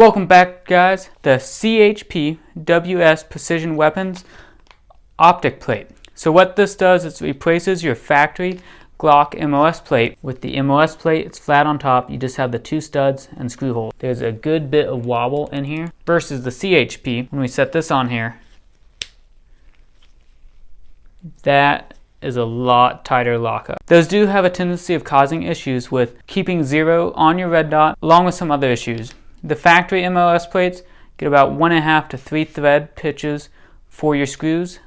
Welcome back, guys. The CHPWS Precision Weapons Optic plate. So what this does is it replaces your factory Glock MOS plate. With the MOS plate, it's flat on top. You just have the two studs and screw hole. There's a good bit of wobble in here versus the CHP. When we set this on here, that is a lot tighter lockup. Those do have a tendency of causing issues with keeping zero on your red dot, along with some other issues. The factory MOS plates get about 1.5 to 3 thread pitches for your screws.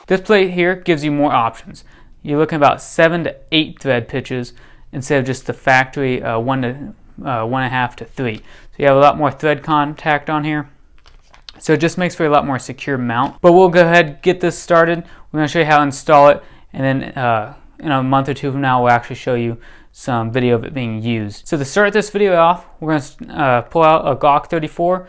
This plate here gives you more options. You're looking about 7 to 8 thread pitches instead of just the factory 1.5 to 3. So you have a lot more thread contact on here. So it just makes for a lot more secure mount. But we'll go ahead and get this started. We're going to show you how to install it, and then in a month or two from now we'll actually show you some video of it being used. So to start this video off, we're going to pull out a Glock 34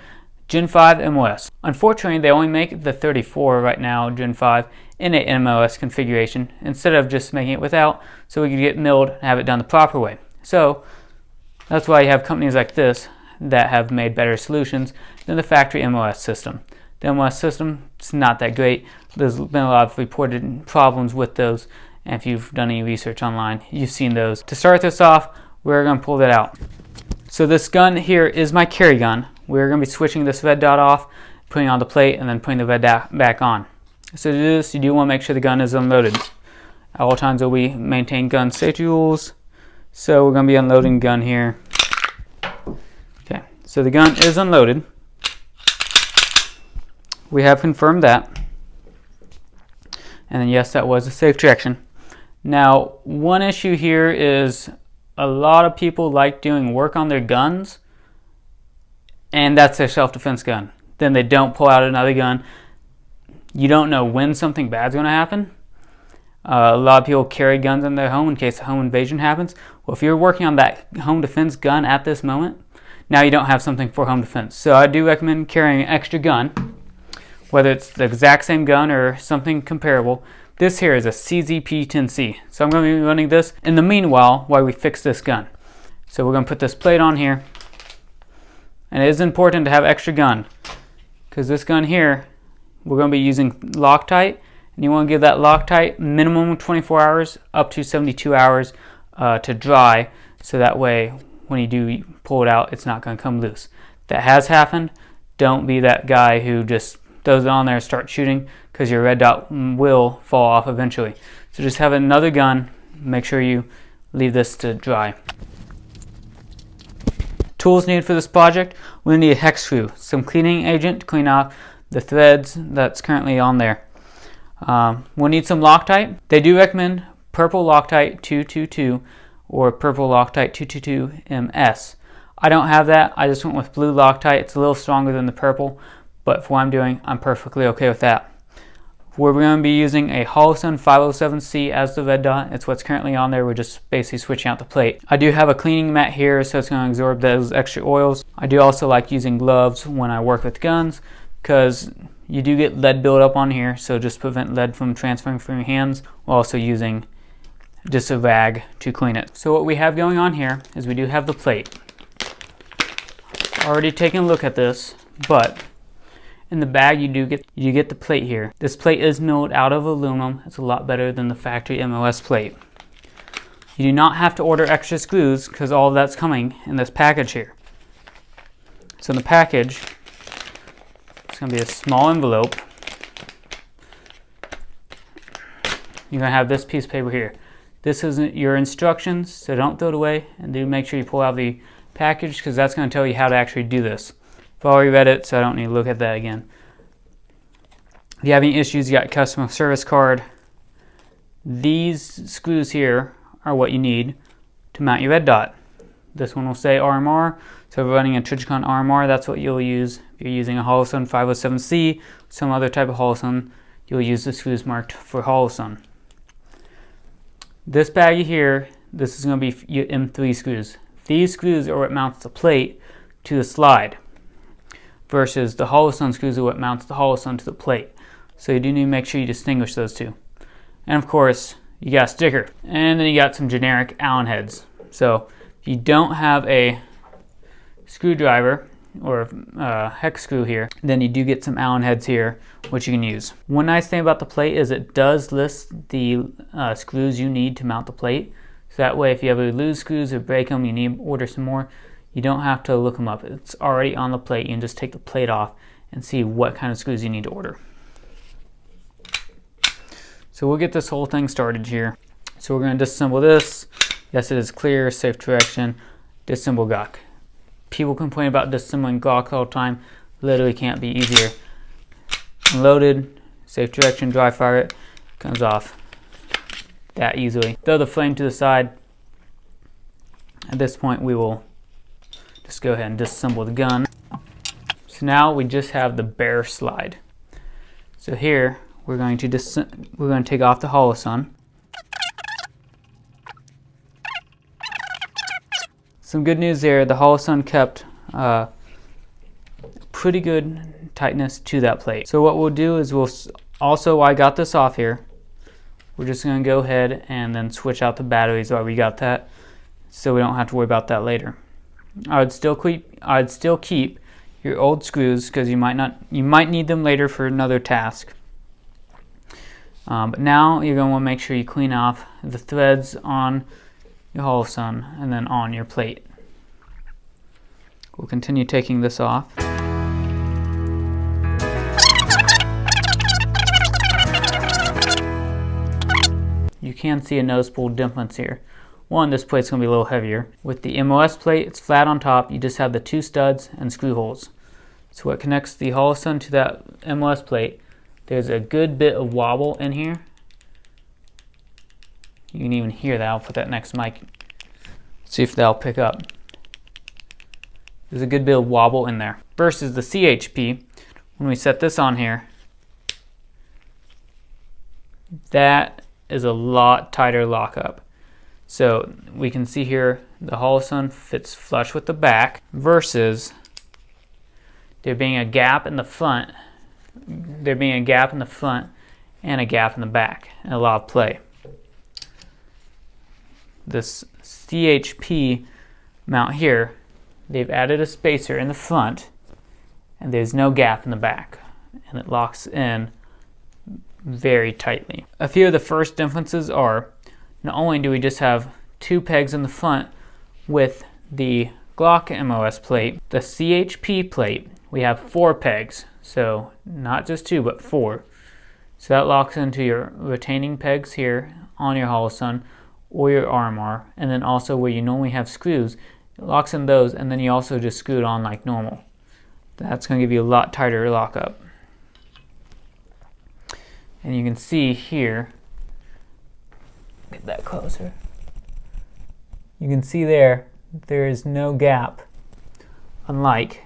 Gen 5 MOS. Unfortunately, they only make the 34 right now, Gen 5, in a MOS configuration instead of just making it without, so we could get milled and have it done the proper way. So that's why you have companies like this that have made better solutions than the factory MOS system. The MOS system is not that great. There's been a lot of reported problems with those, and if you've done any research online, you've seen those. To start this off, we're going to pull that out. So this gun here is my carry gun. We're going to be switching this red dot off, putting on the plate, and then putting the red dot back on. So to do this, you do want to make sure the gun is unloaded. At all times we maintain gun safety rules. So we're going to be unloading the gun here. Okay, so the gun is unloaded. We have confirmed that. And then yes, that was a safe ejection. Now, one issue here is a lot of people like doing work on their guns, and that's their self-defense gun. Then they don't pull out another gun. You don't know when something bad's going to happen. A lot of people carry guns in their home in case a home invasion happens. Well, if you're working on that home defense gun at this moment, now you don't have something for home defense. So I do recommend carrying an extra gun, whether it's the exact same gun or something comparable. This here is a CZP-10C. So I'm going to be running this in the meanwhile while we fix this gun. So we're going to put this plate on here. And it is important to have extra gun, because this gun here, we're going to be using Loctite, and you want to give that Loctite minimum 24 hours up to 72 hours to dry, so that way when you do pull it out, it's not going to come loose. That has happened. Don't be that guy who just throws it on there and starts shooting, because your red dot will fall off eventually. So just have another gun. Make sure you leave this to dry. Tools needed for this project: we need a hex screw, some cleaning agent to clean off the threads that's currently on there. We'll need some Loctite. They do recommend purple Loctite 222 or purple Loctite 222 MS. I don't have that. I just went with blue Loctite. It's a little stronger than the purple, but for what I'm doing, I'm perfectly okay with that. We're going to be using a Holosun 507C as the red dot. It's what's currently on there. We're just basically switching out the plate. I do have a cleaning mat here, so it's going to absorb those extra oils. I do also like using gloves when I work with guns, because you do get lead buildup on here, so just prevent lead from transferring from your hands, while also using just a rag to clean it. So what we have going on here is we do have the plate. Already taken a look at this, but in the bag you get the plate here. This plate is milled out of aluminum. It's a lot better than the factory MOS plate. You do not have to order extra screws, because all of that's coming in this package here. So in the package, it's going to be a small envelope. You're going to have this piece of paper here. This is your instructions, so don't throw it away, and do make sure you pull out the package, because that's going to tell you how to actually do this. I've already read it, so I don't need to look at that again. If you have any issues, you got a customer service card. These screws here are what you need to mount your red dot. This one will say RMR, so if you're running a Trijicon RMR, that's what you'll use. If you're using a Holosun 507C, some other type of Holosun, you'll use the screws marked for Holosun. This baggie here, this is going to be your M3 screws. These screws are what mounts the plate to the slide, versus the Holosun screws are what mounts the Holosun to the plate. So you do need to make sure you distinguish those two. And of course, you got a sticker. And then you got some generic Allen heads. So if you don't have a screwdriver or hex screw here, then you do get some Allen heads here, which you can use. One nice thing about the plate is it does list the screws you need to mount the plate. So that way, if you ever lose screws or break them, you need to order some more, you don't have to look them up. It's already on the plate. You can just take the plate off and see what kind of screws you need to order. So we'll get this whole thing started here. So we're going to disassemble this. Yes, it is clear, safe direction. Disassemble Glock. People complain about disassembling Glock all the time. Literally can't be easier. Unloaded, safe direction, dry fire it, comes off that easily. Throw the flame to the side. At this point, we will just go ahead and disassemble the gun. So now we just have the bare slide. So here we're going to take off the holosun. Some good news there, the holosun kept pretty good tightness to that plate. So what we'll do is while I got this off here, we're just going to go ahead and then switch out the batteries while we got that, so we don't have to worry about that later. I'd still keep your old screws because you might need them later for another task. But now you're going to want to make sure you clean off the threads on your holosun and then on your plate. We'll continue taking this off. You can see a noticeable difference here. One, this plate's going to be a little heavier. With the MOS plate, it's flat on top. You just have the two studs and screw holes. So what connects the holosun to that MOS plate, there's a good bit of wobble in here. You can even hear that. I'll put that next mic. See if that'll pick up. There's a good bit of wobble in there. Versus the CHP, when we set this on here, that is a lot tighter lockup. So we can see here the holosun fits flush with the back versus there being a gap in the front, and a gap in the back, and a lot of play. This CHP mount here, they've added a spacer in the front and there's no gap in the back, and it locks in very tightly. A few of the first differences are, not only do we just have two pegs in the front with the Glock MOS plate, the CHP plate, we have 4 pegs. So not just 2, but 4. So that locks into your retaining pegs here on your holosun or your RMR, and then also where you normally have screws, it locks in those, and then you also just screw it on like normal. That's going to give you a lot tighter lockup. And you can see here, get that closer. You can see there is no gap, unlike,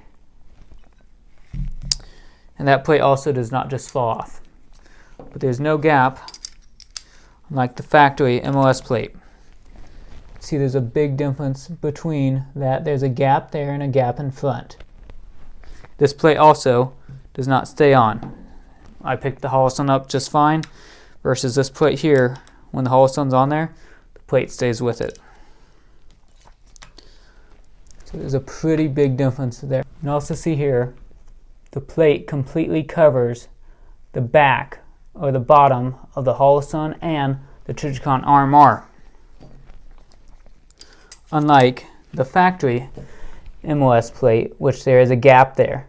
and that plate also does not just fall off, but there's no gap unlike the factory MOS plate. See, there's a big difference between that. There's a gap there and a gap in front. This plate also does not stay on. I picked the holosun up just fine, versus this plate here, when the holosun's on there, the plate stays with it. So there's a pretty big difference there. You can also see here, the plate completely covers the back or the bottom of the holosun and the Trijicon RMR. Unlike the factory MOS plate, which there is a gap there.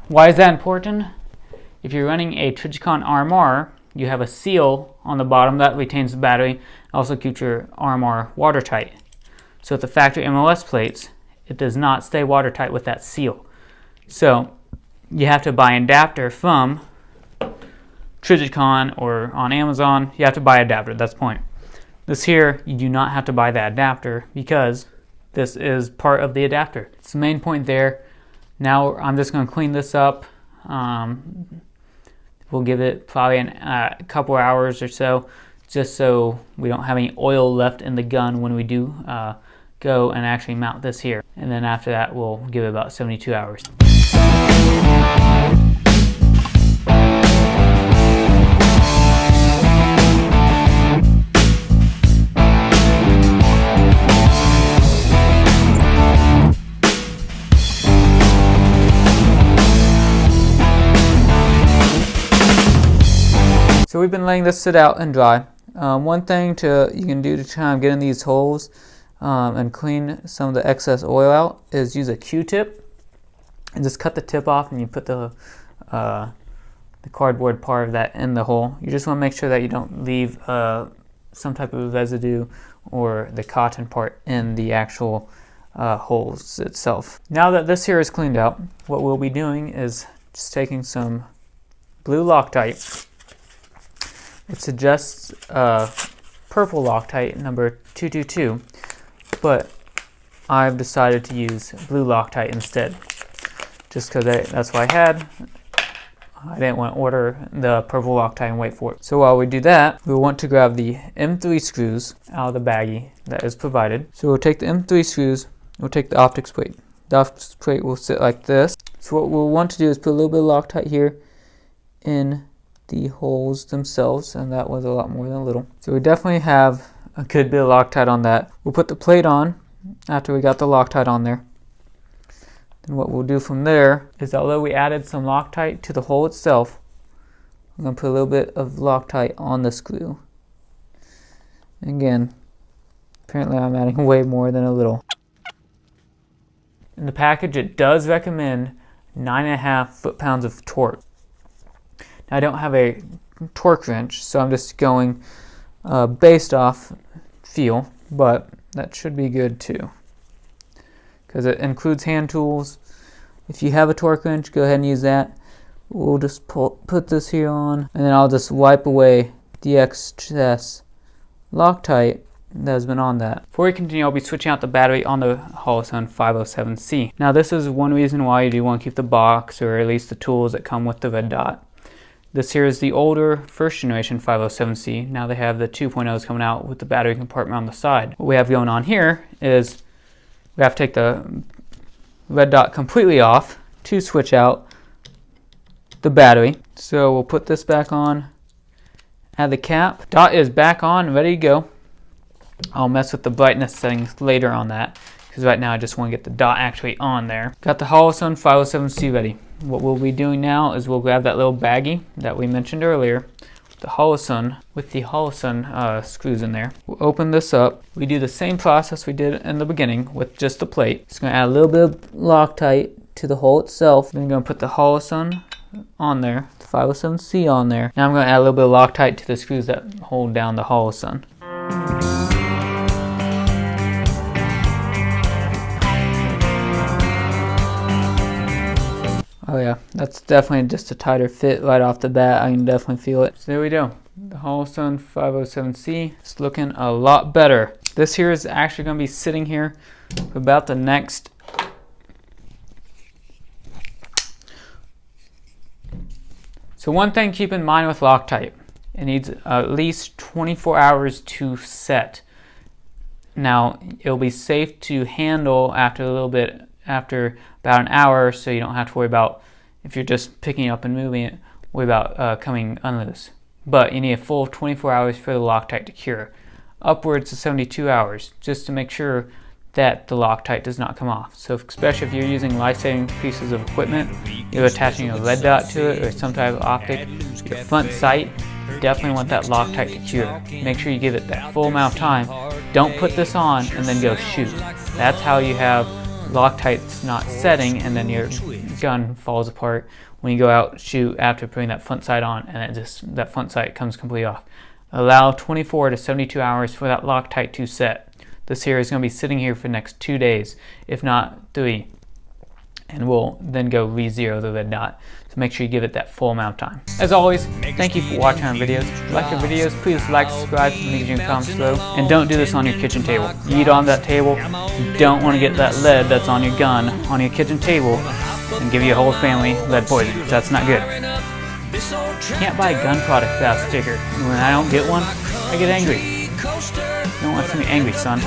Why is that important? If you're running a Trijicon RMR, you have a seal on the bottom that retains the battery, also keeps your RMR watertight. So with the factory MOS plates, it does not stay watertight with that seal. So you have to buy an adapter from Trijicon or on Amazon. You have to buy an adapter, that's the point. This here, you do not have to buy that adapter because this is part of the adapter. It's the main point there. Now I'm just going to clean this up. We'll give it probably a couple hours or so, just so we don't have any oil left in the gun when we do go and actually mount this here. And then after that, we'll give it about 72 hours. So we've been letting this sit out and dry. One thing you can do to try and get in these holes and clean some of the excess oil out is use a Q-tip and just cut the tip off, and you put the cardboard part of that in the hole. You just want to make sure that you don't leave some type of residue or the cotton part in the actual holes itself. Now that this here is cleaned out, what we'll be doing is just taking some blue Loctite. It suggests purple Loctite number 222, but I've decided to use blue Loctite instead, just because that's what I had. I didn't want to order the purple Loctite and wait for it. So while we do that, we'll want to grab the M3 screws out of the baggie that is provided. So we'll take the M3 screws, we'll take the Optic plate. The Optic plate will sit like this. So what we'll want to do is put a little bit of Loctite here in the holes themselves, and that was a lot more than a little. So we definitely have a good bit of Loctite on that. We'll put the plate on after we got the Loctite on there. Then what we'll do from there is, although we added some Loctite to the hole itself, I'm going to put a little bit of Loctite on the screw. Again, apparently I'm adding way more than a little. In the package, it does recommend 9.5 foot-pounds of torque. Now, I don't have a torque wrench, so I'm just going based off feel, but that should be good too, because it includes hand tools. If you have a torque wrench, go ahead and use that. We'll just put this here on, and then I'll just wipe away the excess Loctite that has been on that. Before we continue, I'll be switching out the battery on the Holosun 507C. Now, this is one reason why you do want to keep the box, or at least the tools that come with the red dot. This here is the older first generation 507C. Now they have the 2.0s coming out with the battery compartment on the side. What we have going on here is we have to take the red dot completely off to switch out the battery. So we'll put this back on, add the cap. Dot is back on, ready to go. I'll mess with the brightness settings later on that, because right now I just want to get the dot actually on there. Got the Holosun 507C ready. What we'll be doing now is we'll grab that little baggie that we mentioned earlier with the Holosun screws in there. We'll open this up. We do the same process we did in the beginning with just the plate. Just going to add a little bit of Loctite to the hole itself. Then I'm going to put the Holosun on there, the 507C on there. Now I'm going to add a little bit of Loctite to the screws that hold down the Holosun. Oh yeah, that's definitely just a tighter fit right off the bat. I can definitely feel it. So there we go. The Holosun 507C is looking a lot better. This here is actually going to be sitting here for about the next So one thing keep in mind with Loctite, it needs at least 24 hours to set. Now it'll be safe to handle after about an hour, so you don't have to worry about, if you're just picking it up and moving it, worry about coming unloose. But you need a full 24 hours for the Loctite to cure, upwards of 72 hours, just to make sure that the Loctite does not come off. So especially if you're using life-saving pieces of equipment, you're attaching a lead dot to it or some type of optic, your front sight, definitely want that Loctite to cure. Make sure you give it that full amount of time. Don't put this on and then go shoot. That's how you have Loctite's not setting and then your gun falls apart when you go out shoot after putting that front sight on, and that front sight comes completely off. Allow 24 to 72 hours for that Loctite to set. This here is going to be sitting here for the next 2 days, if not 3, and we'll then go re-zero the red dot. So make sure you give it that full amount of time. As always, thank you for watching our videos. If you like our videos, please like, subscribe, and leave your comments below. And don't do this on your kitchen table. You eat on that table, you don't want to get that lead that's on your gun on your kitchen table and give your whole family lead poisoning. That's not good. You can't buy a gun product without a sticker. And when I don't get one, I get angry. You don't want to see me angry, son.